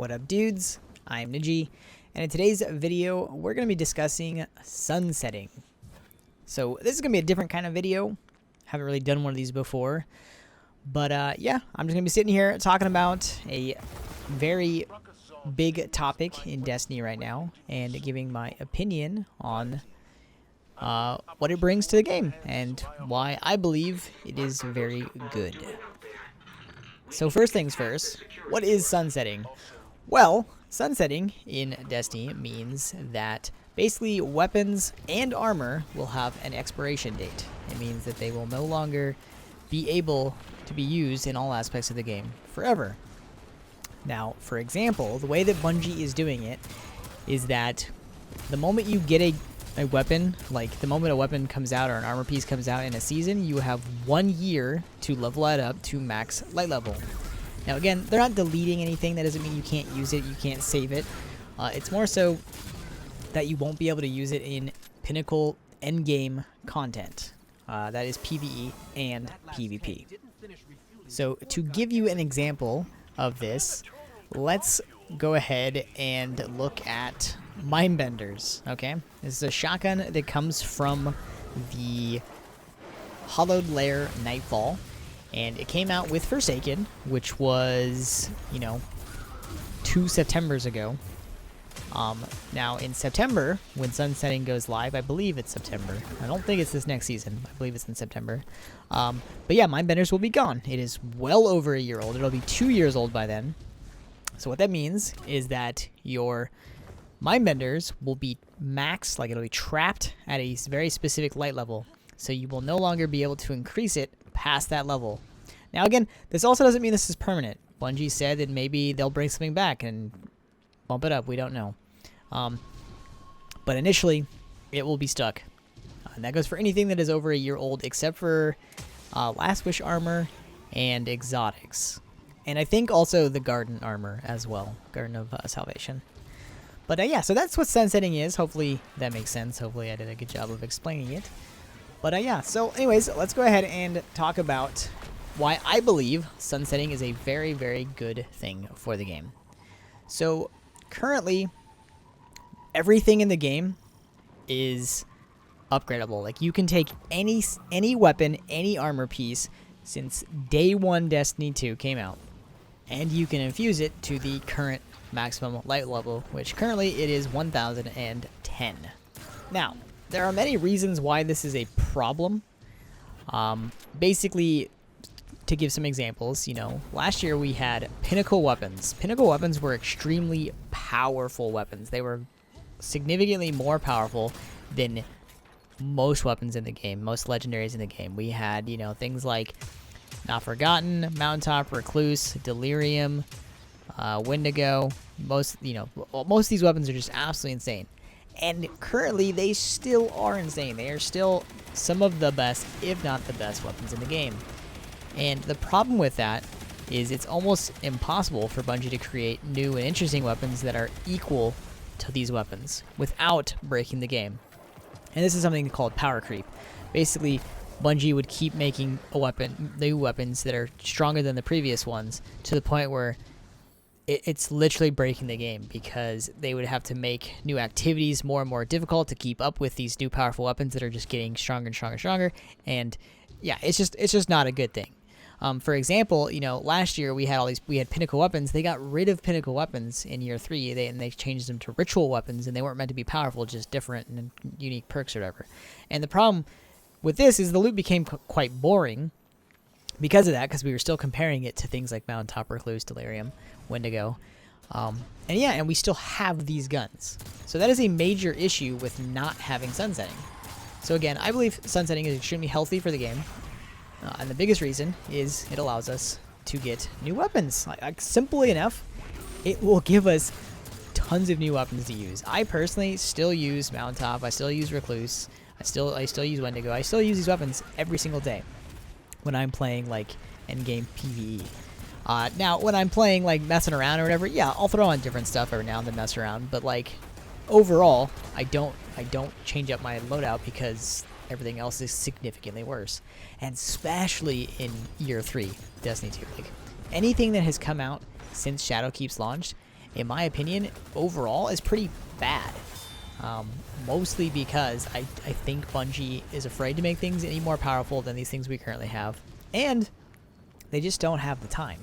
What up, dudes? I'm Niji, and in today's video, we're going to be discussing sunsetting. So this is going to be a different kind of video. Haven't really done one of these before, but yeah, I'm just going to be sitting here talking about a very big topic in Destiny right now, and giving my opinion on what it brings to the game, and why I believe it is very good. So first things first, what is sunsetting? Well, sunsetting in Destiny means that basically weapons and armor will have an expiration date. It means that they will no longer be able to be used in all aspects of the game forever. Now, for example, the way that Bungie is doing it is that the moment you get a weapon, like the moment a weapon comes out or an armor piece comes out in a season, you have 1 year to level it up to max light level. Now again, they're not deleting anything. That doesn't mean you can't use it, you can't save it. It's more so that you won't be able to use it in pinnacle endgame content. That is PvE and PvP. So to give you an example of this, let's go ahead and look at Mindbenders. Okay, this is a shotgun that comes from the Hollowed Lair Nightfall, and it came out with Forsaken, which was, 2 Septembers ago. Now in September, when sunsetting goes live, I believe it's September. I don't think it's this next season. I believe it's in September. But yeah, Mindbenders will be gone. It is well over a year old. It'll be 2 years old by then. So what that means is that your Mindbenders will be maxed, like it'll be trapped at a very specific light level. So you will no longer be able to increase it past that level. Now again, this also doesn't mean this is permanent. Bungie said that maybe they'll bring something back and bump it up. We don't know. But initially, it will be stuck. And that goes for anything that is over a year old, except for Last Wish armor and exotics. And I think also the Garden armor as well. Garden of Salvation. But yeah, so that's what sunsetting is. Hopefully that makes sense. Hopefully I did a good job of explaining it. But yeah, so anyways, let's go ahead and talk about why I believe sunsetting is a very, very good thing for the game. So currently, everything in the game is upgradable. Like you can take any weapon, any armor piece since day one Destiny 2 came out, and you can infuse it to the current maximum light level, which currently it is 1010. Now, there are many reasons why this is a problem. Basically, to give some examples, last year we had pinnacle weapons. Pinnacle weapons were extremely powerful weapons. They were significantly more powerful than most weapons in the game, most legendaries in the game. We had, things like Not Forgotten, Mountaintop, Recluse, Delirium, Wendigo. Most of these weapons are just absolutely insane. And currently, they still are insane. They are still some of the best, if not the best, weapons in the game. And the problem with that is it's almost impossible for Bungie to create new and interesting weapons that are equal to these weapons without breaking the game. And this is something called power creep. Basically, Bungie would keep making new weapons that are stronger than the previous ones, to the point where it's literally breaking the game, because they would have to make new activities more and more difficult to keep up with these new powerful weapons that are just getting stronger and stronger and stronger. And yeah, it's just not a good thing. For example, last year we had pinnacle weapons. They got rid of pinnacle weapons in year 3, and they changed them to ritual weapons, and they weren't meant to be powerful, just different and unique perks or whatever. And the problem with this is the loot became quite boring because of that, because we were still comparing it to things like Mountaintop, Recluse, Delirium, Wendigo. And we still have these guns. So that is a major issue with not having sunsetting. So again, I believe sunsetting is extremely healthy for the game. And the biggest reason is it allows us to get new weapons. Like simply enough, it will give us tons of new weapons to use. I personally still use Mountaintop. I still use Recluse. I still use Wendigo. I still use these weapons every single day when I'm playing like endgame PvE. Now, when I'm playing like messing around or whatever, yeah, I'll throw on different stuff every now and then, mess around. But like overall, I don't change up my loadout because everything else is significantly worse. And especially in year 3, Destiny 2. Like anything that has come out since Shadowkeep's launched, in my opinion, overall is pretty bad. Mostly because I think Bungie is afraid to make things any more powerful than these things we currently have. And they just don't have the time.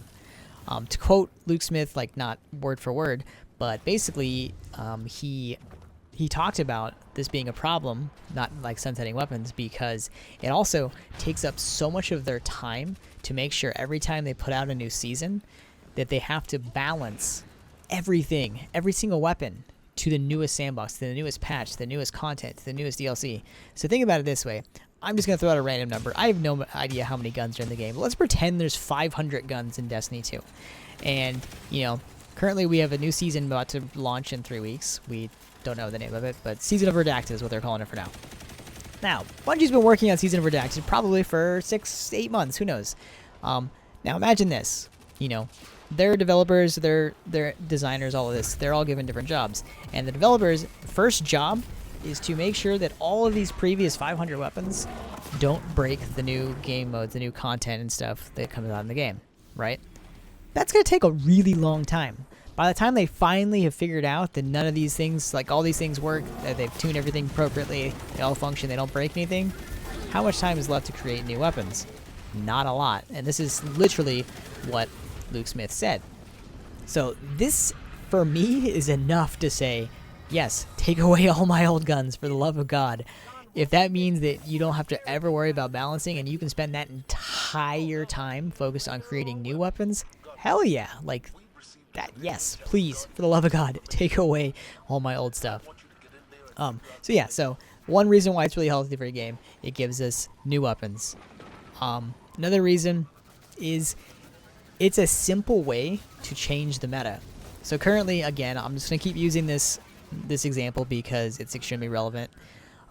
To quote Luke Smith, like not word for word, but basically he talked about this being a problem, not like sunsetting weapons, because it also takes up so much of their time to make sure every time they put out a new season that they have to balance everything, every single weapon, to the newest sandbox, to the newest patch, to the newest content, to the newest DLC. So think about it this way. I'm just going to throw out a random number. I have no idea how many guns are in the game, but let's pretend there's 500 guns in Destiny 2. And, you know, currently we have a new season about to launch in 3 weeks. We don't know the name of it, but Season of Redacted is what they're calling it for now. Now, Bungie's been working on Season of Redacted probably for 6-8 months. Who knows? Now imagine this. You know, their developers, their designers, all of this, they're all given different jobs. And the developers' first job is to make sure that all of these previous 500 weapons don't break the new game modes, the new content and stuff that comes out in the game, right? That's going to take a really long time. By the time they finally have figured out that none of these things, like all these things work, that they've tuned everything appropriately, they all function, they don't break anything, how much time is left to create new weapons? Not a lot. And this is literally what Luke Smith said. So this, for me, is enough to say, yes, take away all my old guns, for the love of God. If that means that you don't have to ever worry about balancing and you can spend that entire time focused on creating new weapons, hell yeah. Like, that, yes, please, for the love of God, take away all my old stuff. So yeah, so one reason why it's really healthy for a game, it gives us new weapons. Another reason is it's a simple way to change the meta. So currently, again, I'm just going to keep using this example because it's extremely relevant.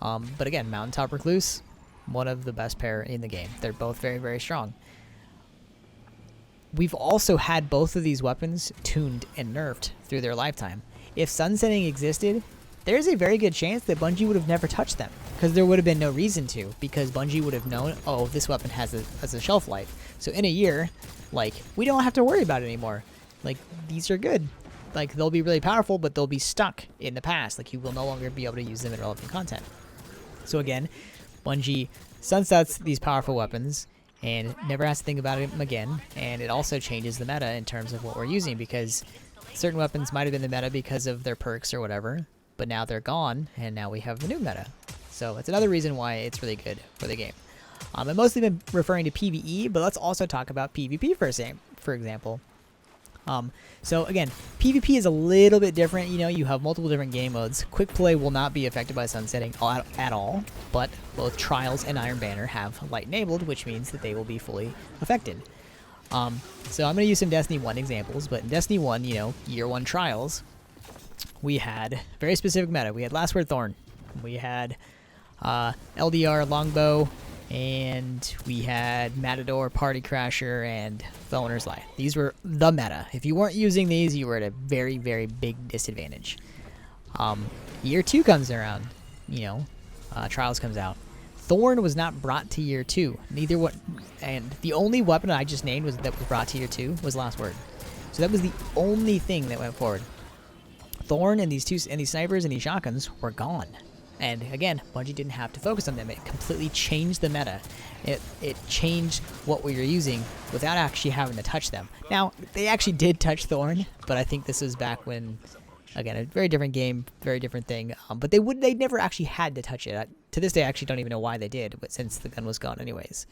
But again, Mountaintop Recluse, one of the best pair in the game. They're both very, very strong. We've also had both of these weapons tuned and nerfed through their lifetime. If sunsetting existed, there's a very good chance that Bungie would have never touched them, because there would have been no reason to, because Bungie would have known, oh, this weapon has a shelf life. So in a year, like, we don't have to worry about it anymore. Like, these are good. Like, they'll be really powerful, but they'll be stuck in the past. Like, you will no longer be able to use them in relevant content. So again, Bungie sunsets these powerful weapons and never has to think about them again, and it also changes the meta in terms of what we're using, because certain weapons might have been the meta because of their perks or whatever, but now they're gone, and now we have the new meta. So that's another reason why it's really good for the game. I've mostly been referring to PvE, but let's also talk about PvP for example. So again, PvP is a little bit different. You know, you have multiple different game modes. Quick play will not be affected by sunsetting at all, but both Trials and Iron Banner have light enabled, which means that they will be fully affected. So I'm going to use some Destiny 1 examples, but in Destiny 1, you know, Year 1 Trials, we had very specific meta. We had Last Word Thorn, we had LDR Longbow, and we had Matador, Party Crasher, and Feloners Life. These were the meta. If you weren't using these, you were at a very, very big disadvantage. Year 2 comes around, you know, Trials comes out. Thorn was not brought to Year 2. Neither what, and the only weapon I just named that was brought to Year 2 was Last Word. So that was the only thing that went forward. Thorn and these snipers and these shotguns were gone. And again, Bungie didn't have to focus on them. It completely changed the meta. It changed what we were using without actually having to touch them. Now, they actually did touch Thorn, but I think this was back when, again, a very different game, very different thing. But they never actually had to touch it. To this day, I actually don't even know why they did, but since the gun was gone anyways.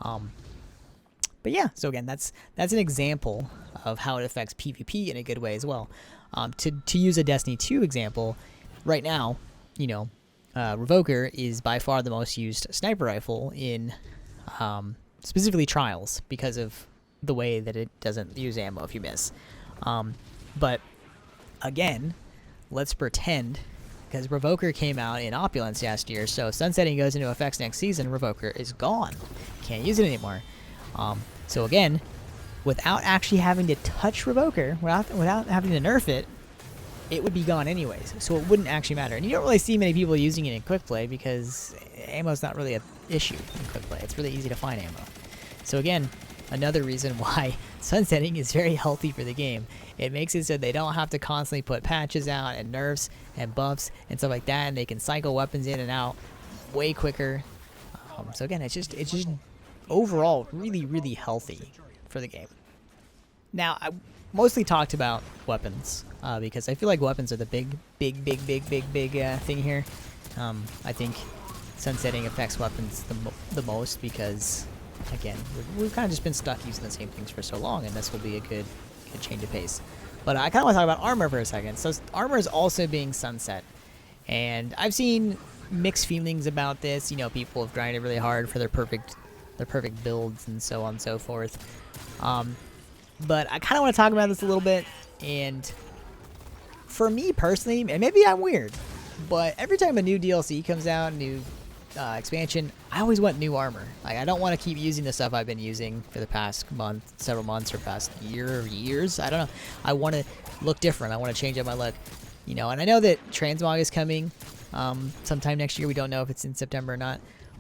But yeah, so again, that's an example of how it affects PvP in a good way as well. To use a Destiny 2 example, right now, you know, Revoker is by far the most used sniper rifle in specifically Trials because of the way that it doesn't use ammo if you miss. But again, let's pretend, because Revoker came out in Opulence last year, so sunsetting goes into effect next season, Revoker is gone. Can't use it anymore. So again, without actually having to touch Revoker, without having to nerf it, it would be gone anyways, so it wouldn't actually matter. And you don't really see many people using it in quick play because ammo's not really an issue in quick play. It's really easy to find ammo. So again, another reason why sunsetting is very healthy for the game. It makes it so they don't have to constantly put patches out and nerfs and buffs and stuff like that, and they can cycle weapons in and out way quicker. So again, it's just overall really healthy for the game. Now, I mostly talked about weapons because I feel like weapons are the big thing here. I think sunsetting affects weapons the most because, again, we've kind of just been stuck using the same things for so long, and this will be a good change of pace. But I kind of want to talk about armor for a second. So armor is also being sunset, and I've seen mixed feelings about this. You know, people have grinded really hard for their perfect builds and so on and so forth. But I kind of want to talk about this a little bit, and for me personally, and maybe I'm weird, but every time a new DLC comes out, new expansion, I always want new armor. Like, I don't want to keep using the stuff I've been using for the past month, several months, or past year or years. I don't know. I want to look different. I want to change up my look, you know. And I know that transmog is coming sometime next year. We don't know if it's in September or not,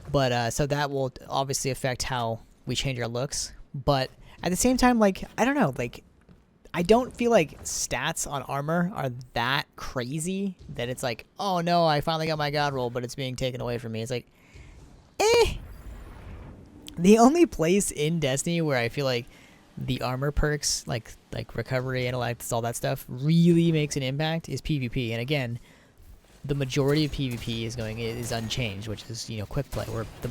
but so that will obviously affect how we change our looks. But at the same time, like, I don't know, like, I don't feel like stats on armor are that crazy that it's like, oh no, I finally got my god roll, but it's being taken away from me. It's like, The only place in Destiny where I feel like the armor perks, like recovery, intellect, all that stuff, really makes an impact is PvP. And again, the majority of PvP is unchanged, which is, you know, quick play, where the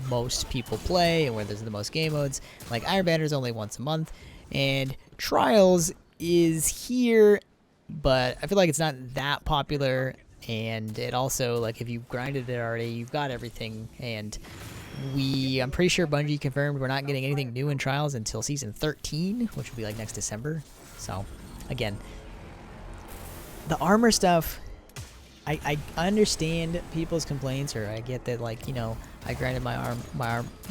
most people play and where there's the most game modes. Like Iron Banner is only once a month, and Trials is here, but I feel like it's not that popular. And it also, like, if you've grinded it already, you've got everything. And I'm pretty sure Bungie confirmed we're not getting anything new in Trials until Season 13, which will be like next December. So, again, the armor stuff, I understand people's complaints, or I get that, like, you know, I grinded my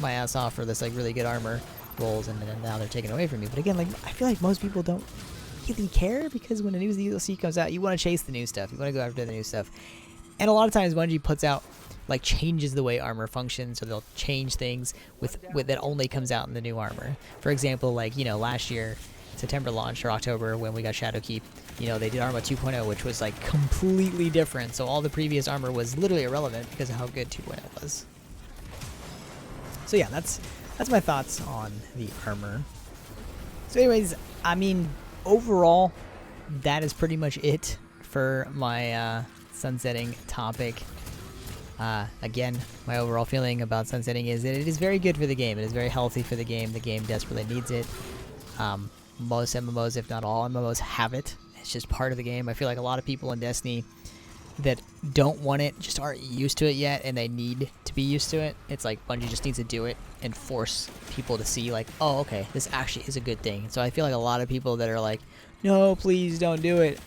ass off for this, like, really good armor rolls, and then now they're taken away from me. But again, like, I feel like most people don't really care, because when a new DLC comes out, you want to chase the new stuff. You want to go after the new stuff. And a lot of times Bungie puts out, like, changes the way armor functions, so they'll change things with that only comes out in the new armor. For example, like, you know, last year, September launch, or October, when we got Shadowkeep, you know, they did Armor 2.0, which was, like, completely different. So all the previous armor was literally irrelevant because of how good 2.0 was. So yeah, that's my thoughts on the armor. So anyways, I mean, overall, that is pretty much it for my sunsetting topic. Again, my overall feeling about sunsetting is that it is very good for the game. It is very healthy for the game. The game desperately needs it. Most MMOs, if not all MMOs, have it. It's just part of the game. I feel like a lot of people in Destiny that don't want it just aren't used to it yet, and they need to be used to it. It's like Bungie just needs to do it and force people to see, like, oh, okay, this actually is a good thing. So I feel like a lot of people that are like, no, please don't do it,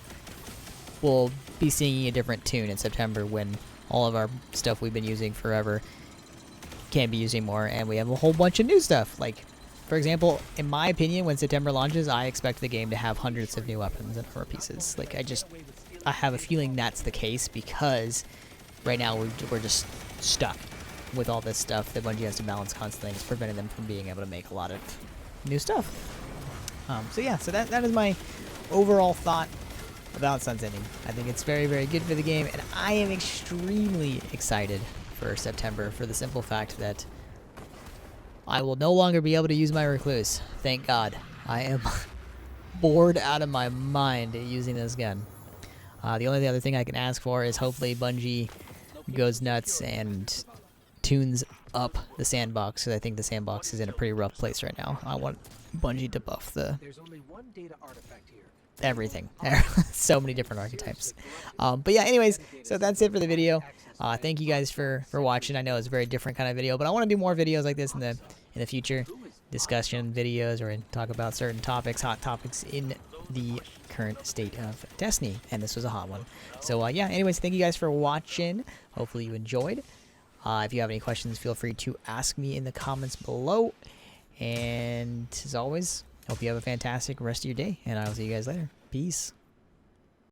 will be singing a different tune in September, when all of our stuff we've been using forever can't be used anymore, and we have a whole bunch of new stuff. Like, for example, in my opinion, when September launches, I expect the game to have hundreds of new weapons and armor pieces. Like, I have a feeling that's the case, because right now we're just stuck with all this stuff that Bungie has to balance constantly. It's preventing them from being able to make a lot of new stuff. So yeah, so that is my overall thought about sunsetting. I think it's very good for the game, and I am extremely excited for September, for the simple fact that I will no longer be able to use my recluse. Thank God. I am bored out of my mind using this gun. The only other thing I can ask for is hopefully Bungie goes nuts and tunes up the sandbox, because I think the sandbox is in a pretty rough place right now. I want Bungie to buff There's only one data artifact here. Everything. So many different archetypes. But yeah, anyways, so that's it for the video. Thank you guys for watching. I know it's a very different kind of video, but I want to do more videos like this in the future. Discussion videos, or talk about certain topics, hot topics in the current state of Destiny, and this was a hot one. So yeah, anyways, thank you guys for watching. Hopefully you enjoyed. If you have any questions, feel free to ask me in the comments below. And as always, hope you have a fantastic rest of your day, and I'll see you guys later. Peace.